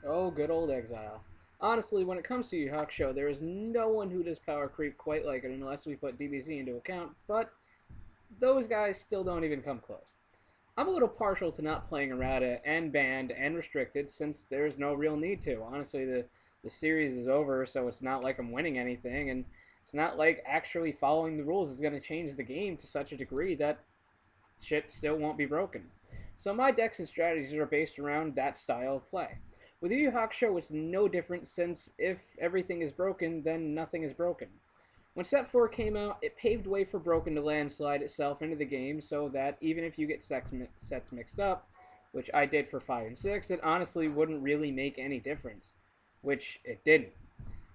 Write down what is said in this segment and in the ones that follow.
Oh, good old Exile. Honestly, when it comes to Yu Hakusho, there is no one who does power creep quite like it unless we put DBZ into account, but those guys still don't even come close. I'm a little partial to not playing errata and banned and restricted since there's no real need to. Honestly, the series is over, so it's not like I'm winning anything, and it's not like actually following the rules is going to change the game to such a degree that shit still won't be broken. So my decks and strategies are based around that style of play. With Yu Yu Hakusho, it's no different since if everything is broken, then nothing is broken. When Set 4 came out, it paved way for Broken to landslide itself into the game so that even if you get sets mixed up, which I did for 5 and 6, it honestly wouldn't really make any difference, which it didn't.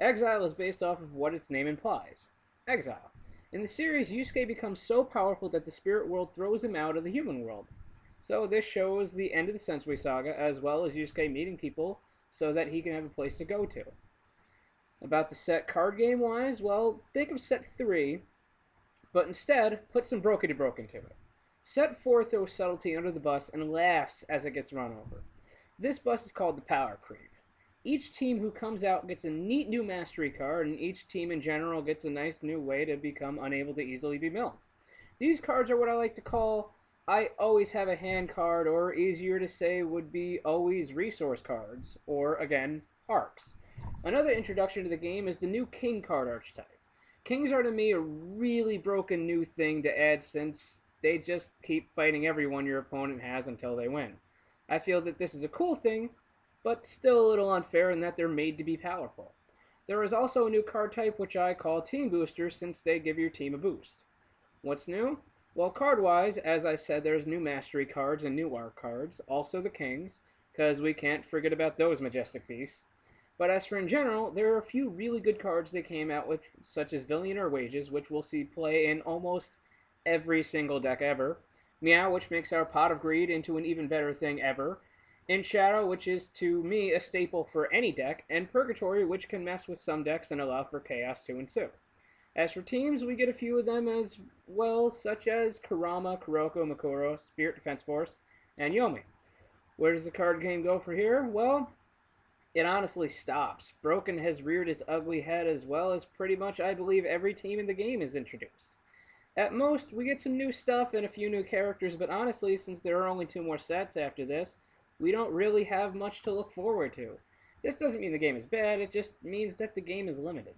Exile is based off of what its name implies exile. In the series, Yusuke becomes so powerful that the spirit world throws him out of the human world. So this shows the end of the Sensui saga, as well as Yusuke meeting people so that he can have a place to go to. About the set card game wise, well, think of set 3, but instead put some Broken to Broken to it. Set 4 throws subtlety under the bus and laughs as it gets run over. This bus is called the Power Creep. Each team who comes out gets a neat new mastery card, and each team in general gets a nice new way to become unable to easily be milled. These cards are what I like to call I always have a hand card, or easier to say would be always resource cards, or again, arcs. Another introduction to the game is the new King card archetype. Kings are to me a really broken new thing to add since they just keep fighting everyone your opponent has until they win. I feel that this is a cool thing, but still a little unfair in that they're made to be powerful. There is also a new card type which I call Team Boosters since they give your team a boost. What's new? Well, card-wise, as I said, there's new Mastery cards and new Arc cards, also the Kings, because we can't forget about those majestic beasts. But as for in general, there are a few really good cards they came out with, such as Billionaire Wages, which we'll see play in almost every single deck ever, Meow, which makes our Pot of Greed into an even better thing ever, In Shadow, which is to me a staple for any deck, and Purgatory, which can mess with some decks and allow for chaos to ensue. As for teams, we get a few of them as well, such as Kurama, Kuroko, Makuro, Spirit Defense Force, and Yomi. Where does the card game go for here? Well, it honestly stops. Broken has reared its ugly head as well as pretty much, I believe, every team in the game is introduced. At most, we get some new stuff and a few new characters, but honestly, since there are only 2 more sets after this, we don't really have much to look forward to. This doesn't mean the game is bad, it just means that the game is limited.